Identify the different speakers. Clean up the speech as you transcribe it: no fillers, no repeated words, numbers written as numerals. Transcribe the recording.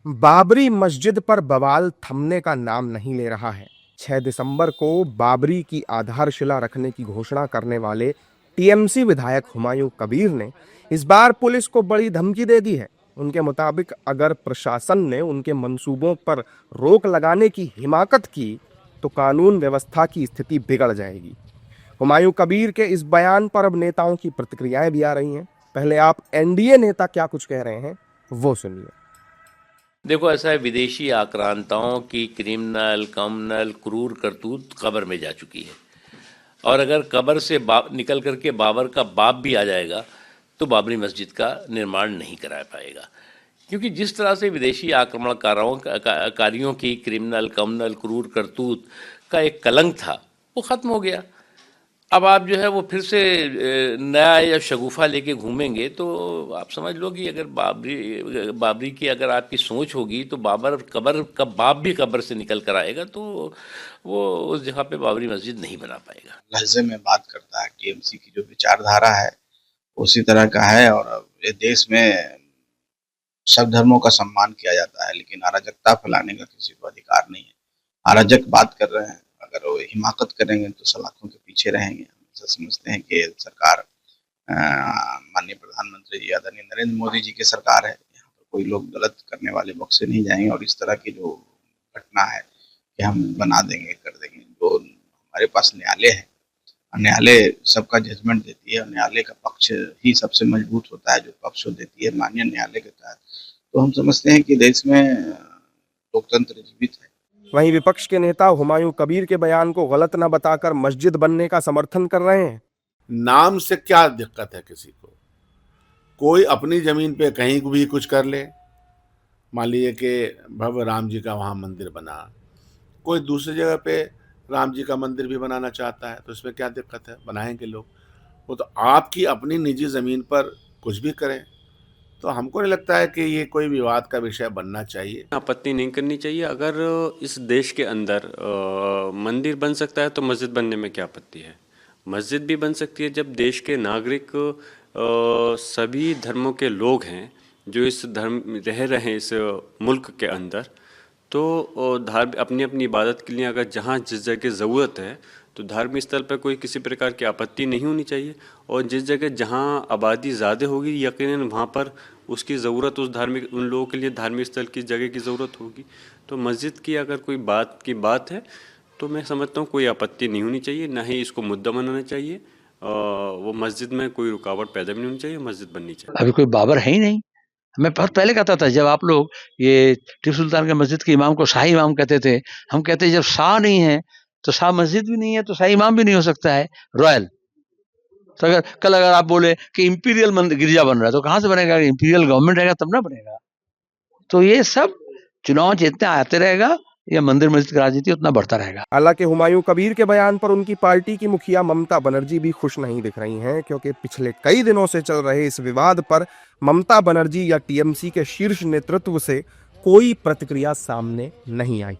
Speaker 1: बाबरी मस्जिद पर बवाल थमने का नाम नहीं ले रहा है। 6 दिसंबर को बाबरी की आधारशिला रखने की घोषणा करने वाले टीएमसी विधायक हुमायूं कबीर ने इस बार पुलिस को बड़ी धमकी दे दी है। उनके मुताबिक अगर प्रशासन ने उनके मंसूबों पर रोक लगाने की हिमाकत की तो कानून व्यवस्था की स्थिति बिगड़ जाएगी। हुमायूं कबीर के इस बयान पर अब नेताओं की प्रतिक्रियाएं भी आ रही हैं। पहले आप एनडीए नेता क्या कुछ कह रहे हैं वो सुनिए।
Speaker 2: देखो, ऐसा है, विदेशी आक्रांताओं की क्रिमिनल कम्युनल क्रूर करतूत कब्र में जा चुकी है। और अगर कब्र से निकल करके बाबर का बाप भी आ जाएगा तो बाबरी मस्जिद का निर्माण नहीं करा पाएगा, क्योंकि जिस तरह से विदेशी आक्रमणकारियों की क्रिमिनल कम्युनल क्रूर करतूत का एक कलंक था वो ख़त्म हो गया। अब आप जो है वो फिर से नया या शगुफा लेके घूमेंगे तो आप समझ लो कि अगर बाबरी की अगर आपकी सोच होगी तो बाबर कब्र का बाप भी कब्र से निकल कर आएगा तो वो उस जगह पे बाबरी मस्जिद नहीं बना पाएगा।
Speaker 3: लहजे में बात करता है। टीएमसी की जो विचारधारा है उसी तरह का है और ये देश में सब धर्मों का सम्मान किया जाता है, लेकिन अराजकता फैलाने का किसी को अधिकार नहीं है। अराजक बात कर रहे हैं, अगर वो हिमाकत करेंगे तो सलाखों के पीछे रहेंगे। हम समझते हैं कि सरकार माननीय प्रधानमंत्री जी आदरणीय नरेंद्र मोदी जी की सरकार है। यहाँ पर कोई लोग गलत करने वाले बख्शे नहीं जाएंगे और इस तरह की जो घटना है कि हम बना देंगे कर देंगे। जो हमारे पास न्यायालय है, न्यायालय सबका जजमेंट देती है और न्यायालय का पक्ष ही सबसे मजबूत होता है जो पक्ष देती है माननीय न्यायालय के तहत। तो हम समझते हैं कि देश में लोकतंत्र जीवित है।
Speaker 1: वहीं विपक्ष के नेता हुमायूं कबीर के बयान को गलत न बताकर मस्जिद बनने का समर्थन कर रहे हैं।
Speaker 4: नाम से क्या दिक्कत है किसी को? कोई अपनी जमीन पे कहीं भी कुछ कर ले। मान लीजिए कि भव्य राम जी का वहाँ मंदिर बना, कोई दूसरी जगह पे राम जी का मंदिर भी बनाना चाहता है तो इसमें क्या दिक्कत है? बनाएंगे लोग। वो तो आपकी अपनी निजी ज़मीन पर कुछ भी करें। तो हमको नहीं लगता है कि ये कोई विवाद का विषय बनना चाहिए।
Speaker 5: आपत्ति नहीं करनी चाहिए। अगर इस देश के अंदर मंदिर बन सकता है तो मस्जिद बनने में क्या आपत्ति है? मस्जिद भी बन सकती है जब देश के नागरिक सभी धर्मों के लोग हैं जो इस धर्म रह रहे हैं इस मुल्क के अंदर, तो अपनी अपनी इबादत के लिए अगर जहाँ जिस जगह ज़रूरत है तो धार्मिक स्थल पर कोई किसी प्रकार की आपत्ति नहीं होनी चाहिए। और जिस जगह जहाँ आबादी ज़्यादा होगी यकीनन वहाँ पर उसकी ज़रूरत उन लोगों के लिए धार्मिक स्थल की जगह की ज़रूरत होगी। तो मस्जिद की अगर कोई बात है तो मैं समझता हूँ कोई आपत्ति नहीं होनी चाहिए, ना ही इसको मुद्दा बनाना चाहिए। वो मस्जिद में कोई रुकावट पैदा भी नहीं होनी चाहिए, मस्जिद बननी चाहिए।
Speaker 6: अभी कोई बाबर है ही नहीं। मैं बहुत पहले कहता था, जब आप लोग ये टीपू सुल्तान के मस्जिद के इमाम को शाही इमाम कहते थे, हम कहते जब शाह नहीं है तो शाह मस्जिद भी नहीं है तो शाही इमाम भी नहीं हो सकता है रॉयल। तो अगर आप बोले कि इंपीरियल गिरजा बन रहा है तो कहाँ से बनेगा? इंपीरियल गवर्नमेंट रहेगा तब ना बनेगा। तो ये सब चुनाव जितने आते रहेगा या मंदिर मस्जिद की राजनीति उतना बढ़ता रहेगा।
Speaker 1: हालांकि हुमायूं कबीर के बयान पर उनकी पार्टी की मुखिया ममता बनर्जी भी खुश नहीं दिख रही हैं, क्योंकि पिछले कई दिनों से चल रहे इस विवाद पर ममता बनर्जी या टीएमसी के शीर्ष नेतृत्व से कोई प्रतिक्रिया सामने नहीं आई।